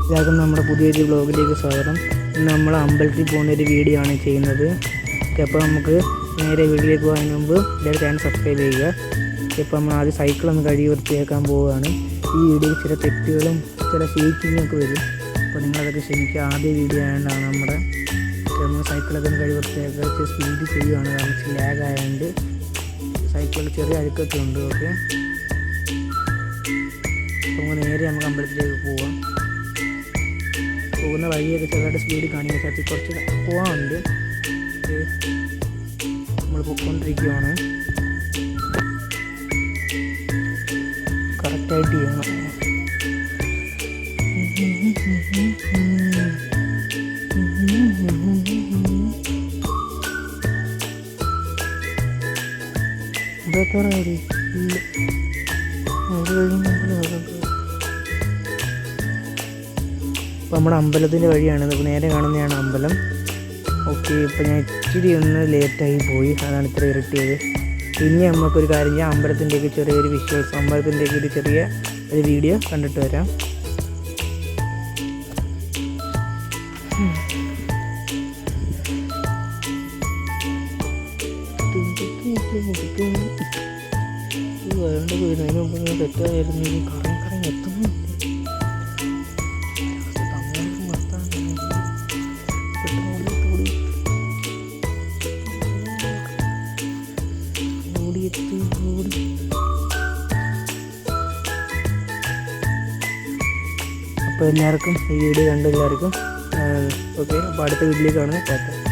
എല്ലാവർക്കും നമ്മുടെ പുതിയൊരു വ്ളോഗിലേക്ക് സ്വാഗതം. ഇന്ന് നമ്മൾ അമ്പലത്തിൽ പോകുന്നൊരു വീഡിയോ ആണ് ചെയ്യുന്നത്. അപ്പോൾ നമുക്ക് നേരെ വീട്ടിലേക്ക് പോകുന്നതിന് മുമ്പ് എല്ലാവരും ചാനൽ സബ്സ്ക്രൈബ് ചെയ്യുക. ഇപ്പോൾ നമ്മൾ ആദ്യം സൈക്കിളൊന്ന് കഴുകി വൃത്തിയാക്കാൻ പോവുകയാണ്. ഈ വീഡിയോയിൽ ചില തെറ്റുകളും ചില ഷീറ്റിങ്ങൊക്കെ വരും, അപ്പോൾ നിങ്ങളതൊക്കെ ക്ഷമിക്കുക. ആദ്യ വീഡിയോ ആയതുകൊണ്ടാണ് നമ്മൾ സൈക്കിളൊക്കെ ഒന്ന് കഴുകി വൃത്തിയാക്കുക സ്പീഡ് ചെയ്യുകയാണ്, കാരണം ലാഗ് ആയതുകൊണ്ട് സൈക്കിളിൽ ചെറിയ അഴുക്കൊക്കെ ഉണ്ട്. ഓക്കെ, അപ്പോൾ നേരെ നമുക്ക് അമ്പലത്തിലേക്ക് പോവാം. പോകുന്ന വഴിയൊക്കെ ചെറുതായിട്ട് സ്പീഡ് കാണിക്കാൻ സാധിച്ചു, കുറച്ച് പോകാനുണ്ട്. നമ്മൾ പോയിക്കൊണ്ടിരിക്കുകയാണ്, കറക്റ്റായിട്ട് ചെയ്യണം. അപ്പോൾ നമ്മുടെ അമ്പലത്തിൻ്റെ വഴിയാണ്, ഇപ്പോൾ നേരെ കാണുന്നതാണ് അമ്പലം. ഓക്കെ, ഇപ്പോൾ ഞാൻ ഇച്ചിരി ഒന്ന് ലേറ്റായി പോയി, അതാണ് ഇത്ര ഇരട്ടിയത്. പിന്നെ നമുക്കൊരു കാര്യം ചെയ്യാം, അമ്പലത്തിൻ്റെയൊക്കെ ചെറിയൊരു വിഷ്വൽസ്, അമ്പലത്തിൻ്റെയൊക്കെ ഒരു ചെറിയ ഒരു വീഡിയോ കണ്ടിട്ട് വരാം. വരണ്ട പോയിരുന്നു, അതിന് മുമ്പ് തെറ്റായിരുന്നു. ഈ കറങ്ങി എത്തുന്നു. അപ്പോൾ എല്ലാവർക്കും ഈ വീഡിയോ കണ്ട എല്ലാവർക്കും ഓക്കെ. അപ്പോൾ അടുത്ത വീഡിയോയിലേക്ക് കാണുന്നത്.